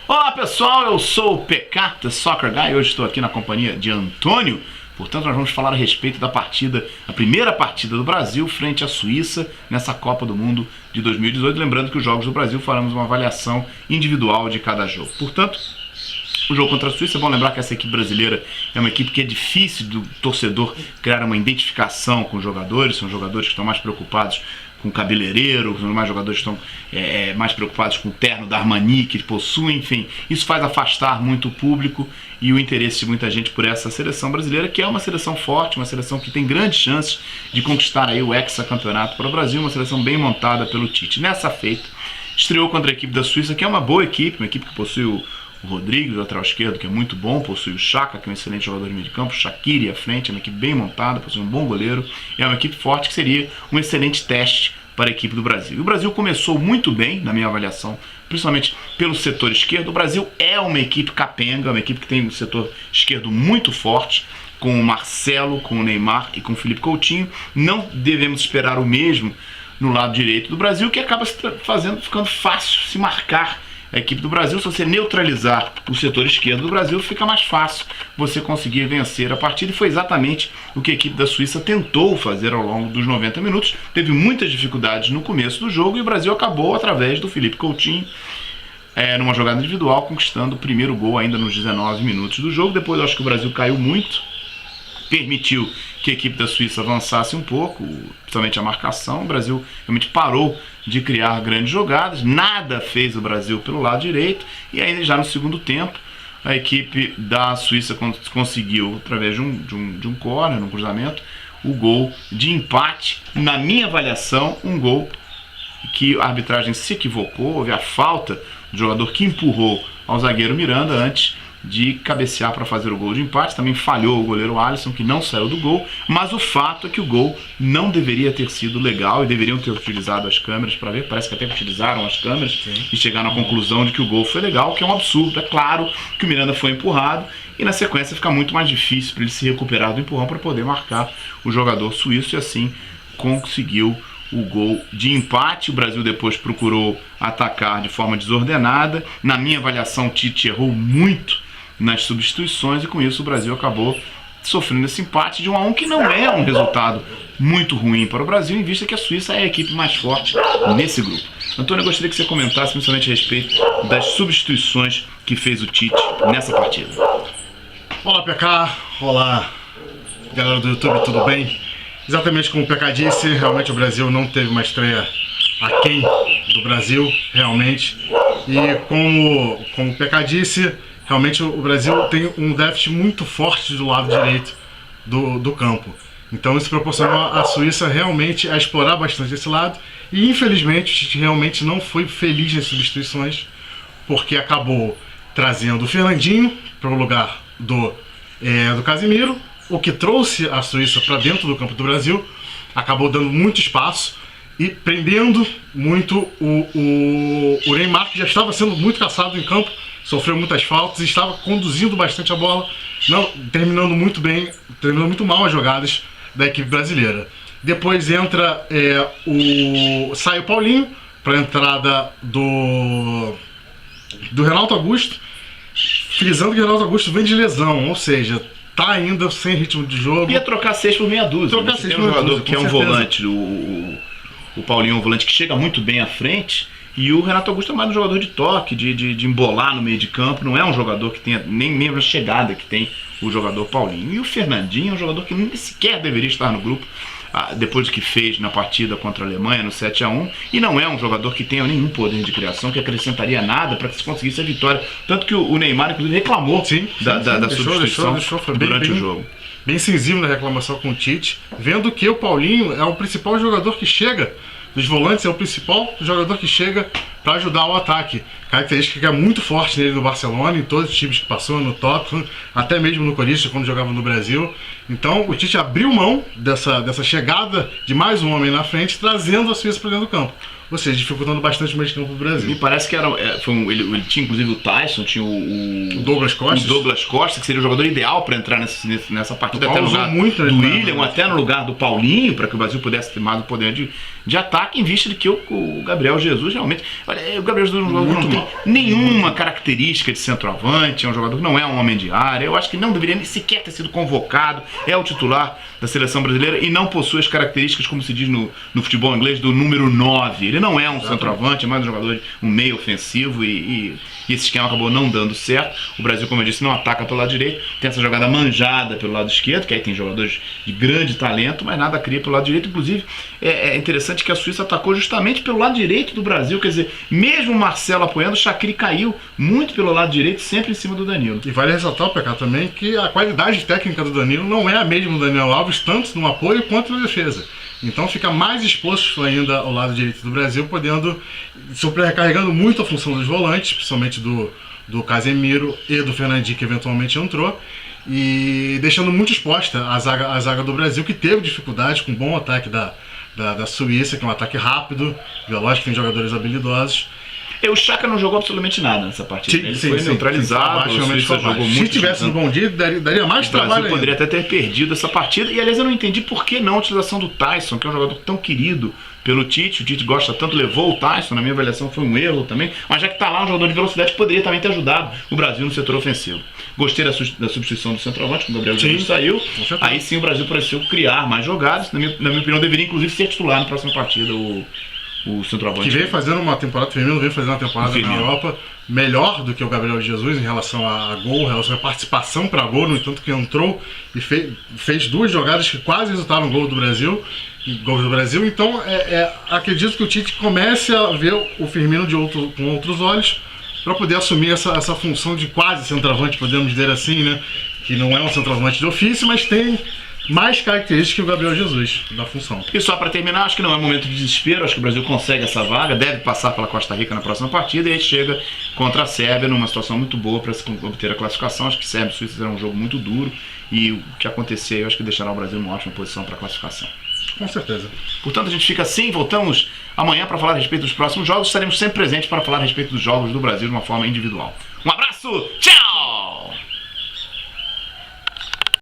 Olá pessoal, eu sou o PK, The Soccer Guy, hoje estou aqui na companhia de Antônio. Portanto, nós vamos falar a respeito da partida, a primeira partida do Brasil frente à Suíça nessa Copa do Mundo de 2018. Lembrando que os jogos do Brasil faremos uma avaliação individual de cada jogo. Portanto, o jogo contra a Suíça, é bom lembrar que essa equipe brasileira é uma equipe que é difícil do torcedor criar uma identificação com os jogadores. São jogadores que estão mais preocupados com o cabeleireiro, os demais jogadores estão mais preocupados com o terno da Armani que possuem, enfim. Isso faz afastar muito o público e o interesse de muita gente por essa seleção brasileira, que é uma seleção forte, uma seleção que tem grandes chances de conquistar aí o hexacampeonato para o Brasil, uma seleção bem montada pelo Tite. Nessa feita, estreou contra a equipe da Suíça, que é uma boa equipe, uma equipe que possui o Rodrigues, o lateral esquerdo, que é muito bom, possui o Chaka, que é um excelente jogador de meio de campo, o Shaqiri à frente, é uma equipe bem montada, possui um bom goleiro, é uma equipe forte que seria um excelente teste para a equipe do Brasil. E o Brasil começou muito bem, na minha avaliação, principalmente pelo setor esquerdo. O Brasil é uma equipe capenga, uma equipe que tem um setor esquerdo muito forte, com o Marcelo, com o Neymar e com o Felipe Coutinho. Não devemos esperar o mesmo no lado direito do Brasil, que acaba ficando fácil se marcar a equipe do Brasil. Se você neutralizar o setor esquerdo do Brasil, fica mais fácil você conseguir vencer a partida, e foi exatamente o que a equipe da Suíça tentou fazer ao longo dos 90 minutos. Teve muitas dificuldades no começo do jogo e o Brasil acabou, através do Felipe Coutinho, numa jogada individual, conquistando o primeiro gol ainda nos 19 minutos do jogo. Depois eu acho que o Brasil caiu muito, permitiu que a equipe da Suíça avançasse um pouco, principalmente a marcação. O Brasil realmente parou de criar grandes jogadas, nada fez o Brasil pelo lado direito, e aí já no segundo tempo a equipe da Suíça conseguiu, através de um córner, um cruzamento, o gol de empate. Na minha avaliação, um gol que a arbitragem se equivocou, houve a falta do jogador que empurrou ao zagueiro Miranda antes de cabecear para fazer o gol de empate. Também falhou o goleiro Alisson, que não saiu do gol, mas o fato é que o gol não deveria ter sido legal e deveriam ter utilizado as câmeras para ver. Parece que até utilizaram as câmeras. Sim. E chegaram à conclusão de que o gol foi legal, que é um absurdo. É claro que o Miranda foi empurrado e na sequência fica muito mais difícil para ele se recuperar do empurrão para poder marcar o jogador suíço, e assim conseguiu o gol de empate. O Brasil depois procurou atacar de forma desordenada. Na minha avaliação, o Tite errou muito nas substituições, e com isso o Brasil acabou sofrendo esse empate de 1-1, que não é um resultado muito ruim para o Brasil, em vista que a Suíça é a equipe mais forte nesse grupo. Antônio, eu gostaria que você comentasse principalmente a respeito das substituições que fez o Tite nessa partida. Olá, PK, olá galera do YouTube, tudo bem? Exatamente como o PK disse, realmente o Brasil não teve uma estreia aquém do Brasil, realmente. E como o PK disse, realmente o Brasil tem um déficit muito forte do lado direito do campo. Então isso proporcionou à Suíça realmente a explorar bastante esse lado. E infelizmente o Tite realmente não foi feliz nas substituições, porque acabou trazendo o Fernandinho para o lugar do Casemiro, o que trouxe a Suíça para dentro do campo do Brasil, acabou dando muito espaço e prendendo muito o Neymar, que já estava sendo muito caçado em campo, sofreu muitas faltas e estava conduzindo bastante a bola, terminando muito bem, terminando muito mal as jogadas da equipe brasileira. Depois entra sai o Paulinho para a entrada do Renato Augusto, frisando que o Renato Augusto vem de lesão, ou seja, tá ainda sem ritmo de jogo. Ia trocar 6 por meia dúzia. Tem um jogador que é um volante, o Paulinho é um volante que chega muito bem à frente, e o Renato Augusto é mais um jogador de toque, de embolar no meio de campo. Não é um jogador que tenha nem mesmo a chegada que tem o jogador Paulinho. E o Fernandinho é um jogador que nem sequer deveria estar no grupo, depois do que fez na partida contra a Alemanha no 7-1, e não é um jogador que tenha nenhum poder de criação, que acrescentaria nada para que se conseguisse a vitória. Tanto que o Neymar, inclusive, reclamou da substituição durante o jogo. Bem sensível na reclamação com o Tite, vendo que o Paulinho é o principal jogador que chega dos volantes, é o principal jogador que chega para ajudar o ataque. Característica que é muito forte nele no Barcelona, em todos os times que passou, no Tottenham, até mesmo no Corinthians, quando jogava no Brasil. Então o Tite abriu mão dessa chegada de mais um homem na frente, trazendo a Suíça para dentro do campo. Ou seja, dificultando bastante o meio de campo do Brasil. E parece que ele tinha inclusive o Tyson, tinha o Douglas Costa. O Douglas Costa, que seria o jogador ideal para entrar nessa partida, até no lugar muito do William, até no lugar do Paulinho, para que o Brasil pudesse ter mais o poder de ataque, em vista de que o Gabriel Jesus realmente... Olha, o Gabriel Jesus é um jogador que não tem nenhuma característica de centroavante, é um jogador que não é um homem de área, eu acho que não deveria nem sequer ter sido convocado, é o titular da seleção brasileira e não possui as características, como se diz no futebol inglês, do número 9. Ele não é um centroavante, é mais um jogador, um meio ofensivo e esse esquema acabou não dando certo. O Brasil, como eu disse, não ataca pelo lado direito, tem essa jogada manjada pelo lado esquerdo, que aí tem jogadores de grande talento, mas nada cria pelo lado direito. Inclusive, é interessante que a Suíça atacou justamente pelo lado direito do Brasil, quer dizer, mesmo o Marcelo apoiando, o Shaqiri caiu muito pelo lado direito, sempre em cima do Danilo. E vale ressaltar, PK, também que a qualidade técnica do Danilo não é a mesma do Daniel Alves, tanto no apoio quanto na defesa. Então fica mais exposto ainda ao lado direito do Brasil, podendo, sobrecarregando muito a função dos volantes, principalmente do Casemiro e do Fernandinho, que eventualmente entrou, e deixando muito exposta a zaga do Brasil, que teve dificuldade com um bom ataque da Suíça, que é um ataque rápido, veloz, que tem jogadores habilidosos. O Xhaka não jogou absolutamente nada nessa partida. Ele foi neutralizado, o Suíça jogou muito. Se tivesse no bom dia, daria mais trabalho. O Brasil poderia até ter perdido essa partida. E aliás, eu não entendi por que não a utilização do Tyson, que é um jogador tão querido pelo Tite. O Tite gosta tanto, levou o Tyson, na minha avaliação foi um erro também. Mas já que está lá um jogador de velocidade, poderia também ter ajudado o Brasil no setor ofensivo. Gostei da substituição do centroavante, quando o Gabriel Jesus saiu. Aí sim o Brasil pareceu criar mais jogadas. Na minha opinião, deveria inclusive ser titular na próxima partida o centroavante. Que veio fazendo uma temporada, feminino veio fazendo uma temporada na Europa melhor do que o Gabriel Jesus em relação a gol, em relação a participação para gol, no entanto que entrou e fez duas jogadas que quase resultaram gol do Brasil. Então acredito que o Tite comece a ver o Firmino com outros olhos para poder assumir essa função de quase centroavante, podemos dizer assim, né? Que não é um centroavante de ofício, mas tem mais características que o Gabriel Jesus da função. E só para terminar, acho que não é um momento de desespero, acho que o Brasil consegue essa vaga, deve passar pela Costa Rica na próxima partida e aí chega contra a Sérvia numa situação muito boa para obter a classificação. Acho que Sérvia e Suíça será um jogo muito duro e o que acontecer aí eu acho que deixará o Brasil numa ótima posição para a classificação. Com certeza. Portanto, a gente fica assim, voltamos amanhã para falar a respeito dos próximos jogos, estaremos sempre presentes para falar a respeito dos jogos do Brasil de uma forma individual. Um abraço, tchau!